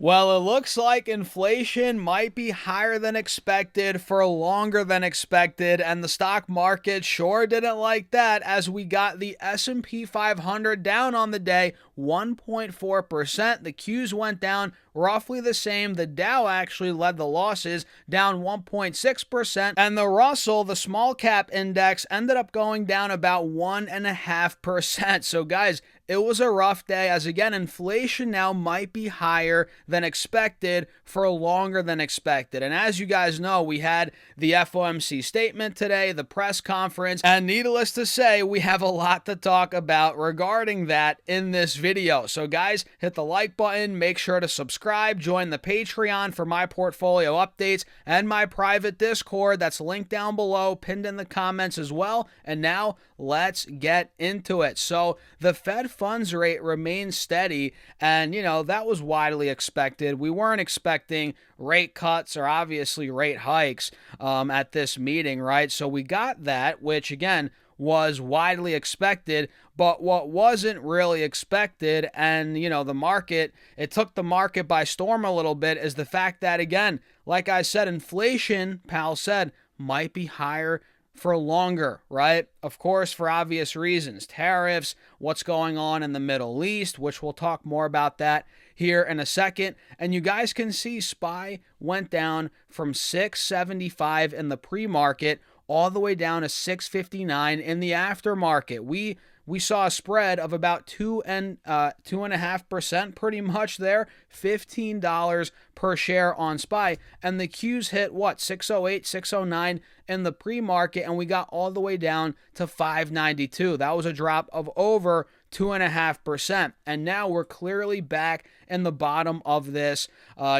Well, it looks like inflation might be higher than expected for longer than expected, and the stock market sure didn't like that as we got the S&P 500 down on the day 1.4%. The Qs went down roughly the same. The Dow actually led the losses, down 1.6%, and the Russell, the small cap index, ended up going down about 1.5%. So guys, it was a rough day as, again, inflation now might be higher than expected for longer than expected. And as you guys know, we had the FOMC statement today, the press conference, and needless to say, we have a lot to talk about regarding that in this video. So guys, hit the like button, make sure to subscribe, join the Patreon for my portfolio updates and my private Discord that's linked down below, pinned in the comments as well. And now let's get into it. So the Fed funds rate remains steady, and that was widely expected. We weren't expecting rate cuts or obviously rate hikes at this meeting, right? So we got that, which again was widely expected. But what wasn't really expected, and the market, it took the market by storm a little bit, is the fact that, again, like I said, inflation, Powell said, might be higher for longer, right? Of course, for obvious reasons. Tariffs, what's going on in the Middle East, which we'll talk more about that here in a second. And you guys can see SPY went down from 675 in the pre-market all the way down to 659 in the aftermarket. We saw a spread of about 2.5% pretty much there, $15 per share on SPY. And the Qs hit what, 608, 609 in the pre-market, and we got all the way down to 592. That was a drop of over 2.5%. And now we're clearly back in the bottom of this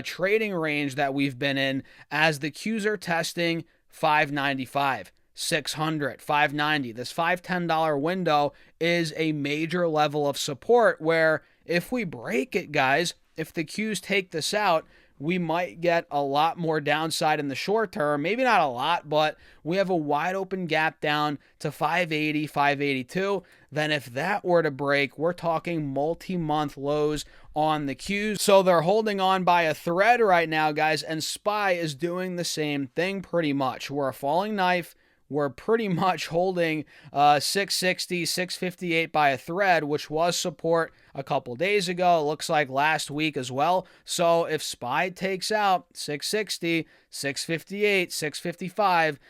trading range that we've been in as the Qs are testing 595. 600, 590. This $5-10 window is a major level of support where if we break it, guys, if the Qs take this out, we might get a lot more downside in the short term. Maybe not a lot, but we have a wide open gap down to 580, 582. Then if that were to break, we're talking multi-month lows on the Qs. So they're holding on by a thread right now, guys, and SPY is doing the same thing pretty much. We're a falling knife. We're pretty much holding 660, 658 by a thread, which was support a couple days ago. It looks like last week as well. So if SPY takes out 660, 658, 655,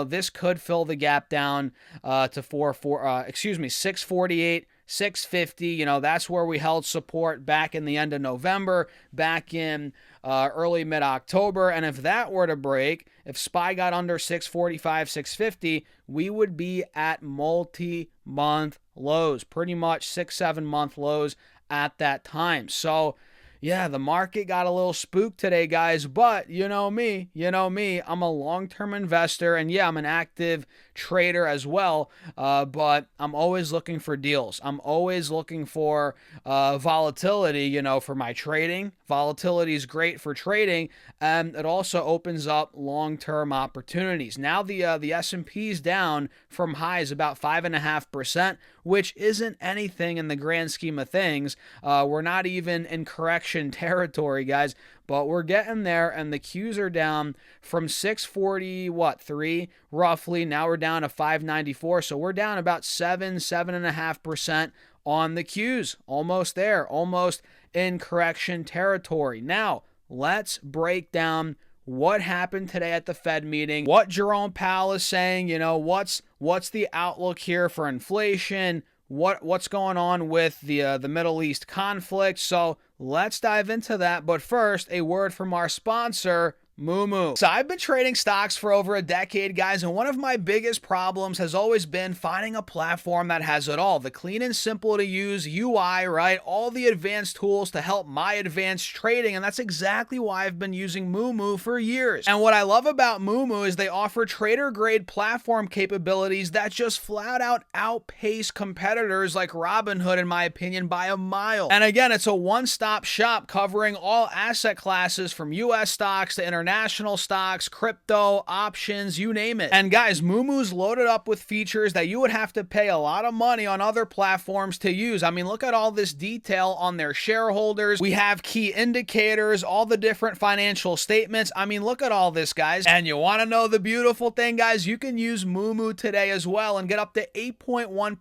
this could fill the gap down to 648. 650, that's where we held support back in the end of November, back in early mid-October. And if that were to break, if SPY got under 645, 650, we would be at multi-month lows, pretty much 6-7 month lows at that time. So yeah, the market got a little spooked today, guys, but you know me, I'm a long-term investor, and yeah, I'm an active trader as well, but I'm always looking for deals. I'm always looking for volatility, for my trading. Volatility is great for trading, and it also opens up long-term opportunities. Now the S&P is down from highs about 5.5%, which isn't anything in the grand scheme of things. We're not even in correction territory, guys, but we're getting there, and the Qs are down from 643 roughly. Now we're down to 594, so we're down about 7.5% on the Qs. Almost there, almost in correction territory. Now, let's break down what happened today at the Fed meeting, what Jerome Powell is saying, what's the outlook here for inflation, what's going on with the Middle East conflict. So let's dive into that. But first, a word from our sponsor, Moomoo. So I've been trading stocks for over a decade, guys, and one of my biggest problems has always been finding a platform that has it all. The clean and simple to use UI, right? All the advanced tools to help my advanced trading, and that's exactly why I've been using Moomoo for years. And what I love about Moomoo is they offer trader-grade platform capabilities that just flat out outpace competitors like Robinhood, in my opinion, by a mile. And again, it's a one-stop shop covering all asset classes from US stocks to international international stocks, crypto, options, you name it. And guys, Moomoo's loaded up with features that you would have to pay a lot of money on other platforms to use. I mean, look at all this detail on their shareholders. We have key indicators, all the different financial statements. I mean, look at all this, guys. And you want to know the beautiful thing, guys? You can use Moomoo today as well and get up to 8.1%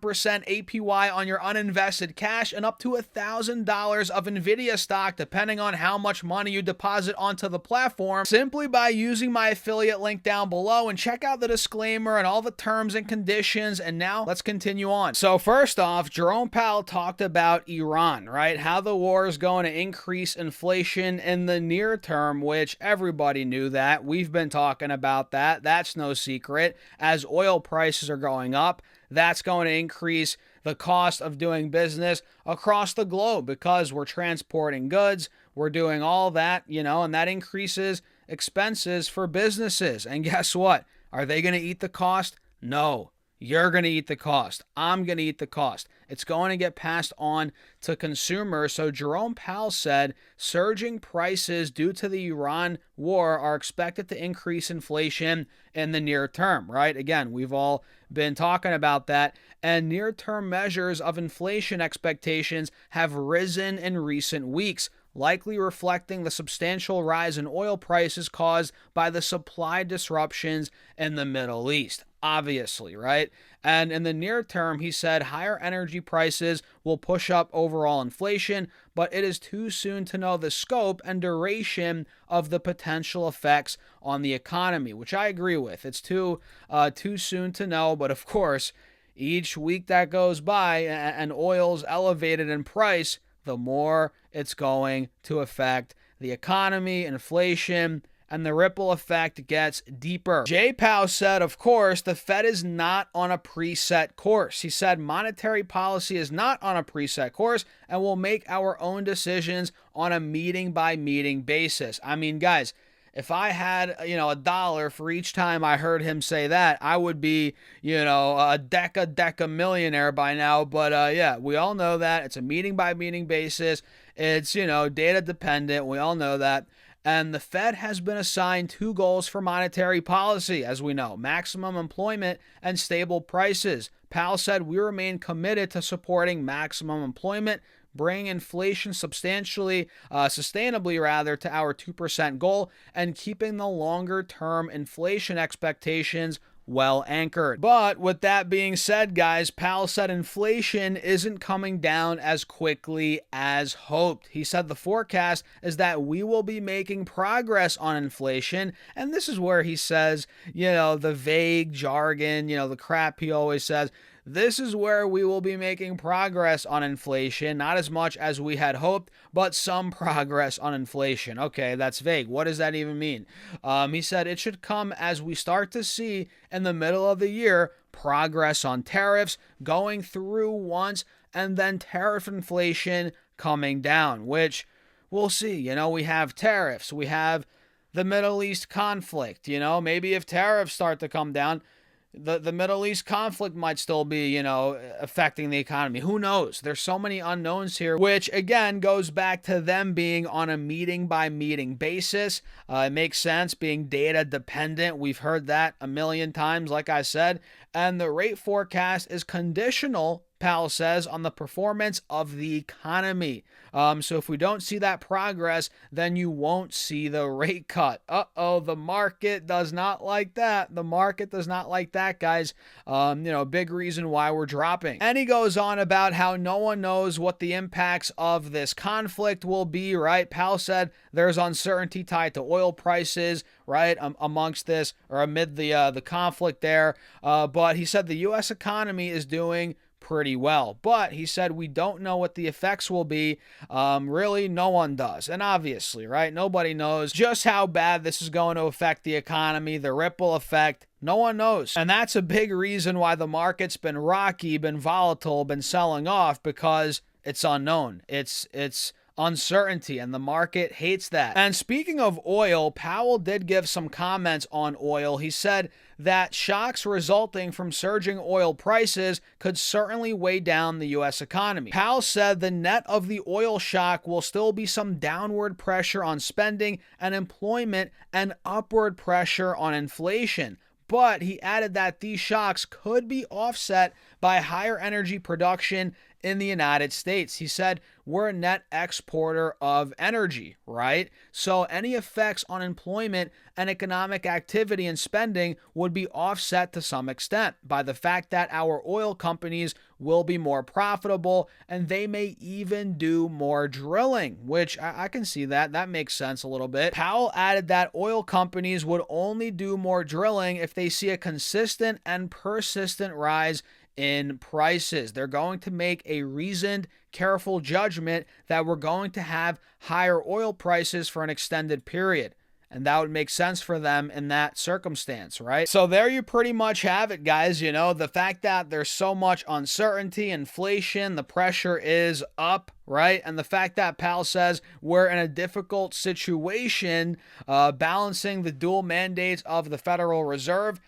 APY on your uninvested cash and up to $1,000 of NVIDIA stock, depending on how much money you deposit onto the platform, simply by using my affiliate link down below. And check out the disclaimer and all the terms and conditions. And now let's continue on. So first off, Jerome Powell talked about Iran, right? How the war is going to increase inflation in the near term, which everybody knew that. We've been talking about that. That's no secret. As oil prices are going up, that's going to increase the cost of doing business across the globe because we're transporting goods, we're doing all that, and that increases expenses for businesses. And guess what? Are they going to eat the cost? No. You're going to eat the cost. I'm going to eat the cost. It's going to get passed on to consumers. So Jerome Powell said surging prices due to the Iran war are expected to increase inflation in the near term, right? Again, we've all been talking about that. And near-term measures of inflation expectations have risen in recent weeks, likely reflecting the substantial rise in oil prices caused by the supply disruptions in the Middle East. Obviously, right? And in the near term, he said higher energy prices will push up overall inflation, but it is too soon to know the scope and duration of the potential effects on the economy, which I agree with. It's too soon to know, but of course, each week that goes by and oil's elevated in price, the more it's going to affect the economy, inflation, and the ripple effect gets deeper. Jay Powell said, of course, the Fed is not on a preset course. He said monetary policy is not on a preset course and will make our own decisions on a meeting-by-meeting basis. I mean, guys, if I had, $1 for each time I heard him say that, I would be, a deca millionaire by now. But yeah, we all know that. It's a meeting-by-meeting basis. It's, data dependent. We all know that. And the Fed has been assigned 2 goals for monetary policy, as we know: maximum employment and stable prices. Powell said we remain committed to supporting maximum employment, bring inflation sustainably to our 2% goal, and keeping the longer-term inflation expectations well anchored. But with that being said, guys, Powell said inflation isn't coming down as quickly as hoped. He said the forecast is that we will be making progress on inflation. And this is where he says, the vague jargon, the crap he always says. This is where we will be making progress on inflation, not as much as we had hoped, but some progress on inflation. Okay, that's vague. What does that even mean? He said it should come as we start to see in the middle of the year progress on tariffs going through once and then tariff inflation coming down, which we'll see. We have tariffs. We have the Middle East conflict. Maybe if tariffs start to come down, the Middle East conflict might still be, affecting the economy. Who knows? There's so many unknowns here, which again goes back to them being on a meeting-by-meeting basis. It makes sense being data dependent. We've heard that a million times, like I said. And the rate forecast is conditional, Powell says, on the performance of the economy. So if we don't see that progress, then you won't see the rate cut. The market does not like that. The market does not like that, guys. Big reason why we're dropping. And he goes on about how no one knows what the impacts of this conflict will be, right? Powell said there's uncertainty tied to oil prices, right, amongst this or amid the conflict there. But he said the U.S. economy is doing pretty well. But he said we don't know what the effects will be. Really, no one does. And obviously, right, nobody knows just how bad this is going to affect the economy, the ripple effect. No one knows. And that's a big reason why the market's been rocky, been volatile, been selling off, because it's unknown. It's uncertainty, and the market hates that. And speaking of oil, Powell did give some comments on oil. He said that shocks resulting from surging oil prices could certainly weigh down the U.S. economy. Powell said the net of the oil shock will still be some downward pressure on spending and employment and upward pressure on inflation. But he added that these shocks could be offset by higher energy production in the United States. He said, we're a net exporter of energy, right? So any effects on employment and economic activity and spending would be offset to some extent by the fact that our oil companies will be more profitable and they may even do more drilling, which I can see that. That makes sense a little bit. Powell added that oil companies would only do more drilling if they see a consistent and persistent rise in prices. They're going to make a reasoned, careful judgment that we're going to have higher oil prices for an extended period. And that would make sense for them in that circumstance, right? So there you pretty much have it, guys. You know, the fact that there's so much uncertainty, inflation, the pressure is up, right? And the fact that Powell says we're in a difficult situation, balancing the dual mandates of the Federal Reserve,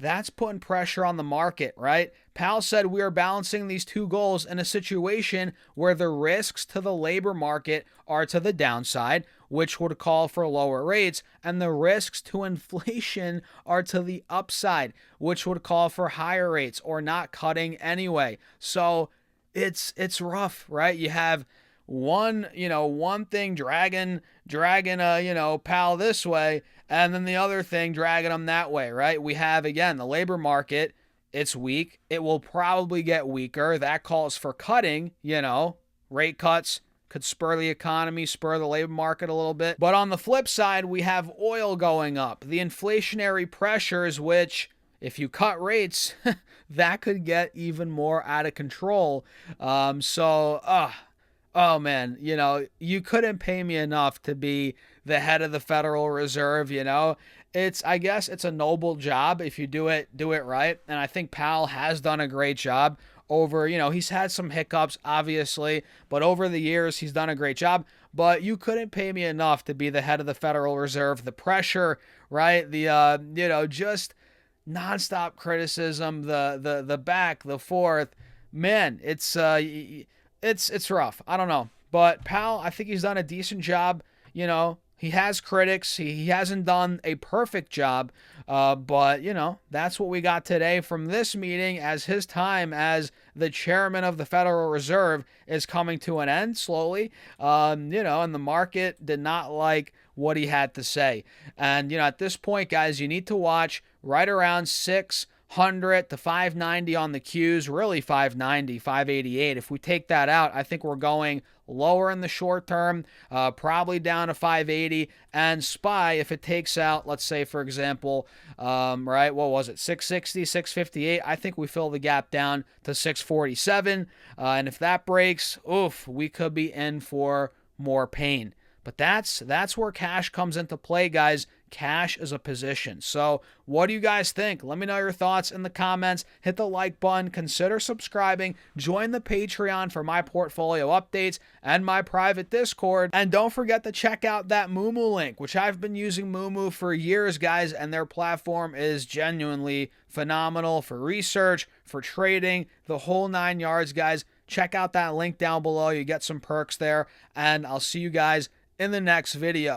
that's putting pressure on the market, right? Powell said we are balancing these two goals in a situation where the risks to the labor market are to the downside, which would call for lower rates, and the risks to inflation are to the upside, which would call for higher rates or not cutting anyway. So it's rough, right? You have one thing dragging Powell this way, and then the other thing dragging them that way, right? We have, again, the labor market. It's weak. It will probably get weaker. That calls for cutting, rate cuts could spur the economy, spur the labor market a little bit. But on the flip side, we have oil going up, the inflationary pressures, which if you cut rates, that could get even more out of control. Oh man, you couldn't pay me enough to be the head of the Federal Reserve, I guess it's a noble job if you do it right. And I think Powell has done a great job over, he's had some hiccups, obviously, but over the years, he's done a great job. But you couldn't pay me enough to be the head of the Federal Reserve. The pressure, right? The, just nonstop criticism, the back, the forth, man, it's rough. I don't know. But Powell, I think he's done a decent job. He has critics. He hasn't done a perfect job. But, that's what we got today from this meeting, as his time as the chairman of the Federal Reserve is coming to an end slowly. And the market did not like what he had to say. And, at this point, guys, you need to watch right around 600 to 590 on the Qs, really 590, 588. If we take that out, I think we're going lower in the short term, probably down to 580. And SPY, if it takes out, let's say, for example, right, what was it, 660, 658, I think we fill the gap down to 647. And if that breaks, we could be in for more pain. But that's where cash comes into play, guys. Cash is a position. So what do you guys think? Let me know your thoughts in the comments. Hit the like button. Consider subscribing. Join the Patreon for my portfolio updates and my private Discord. And don't forget to check out that Moomoo link, which I've been using Moomoo for years, guys, and their platform is genuinely phenomenal for research, for trading, the whole 9 yards, guys. Check out that link down below. You get some perks there, and I'll see you guys in the next video.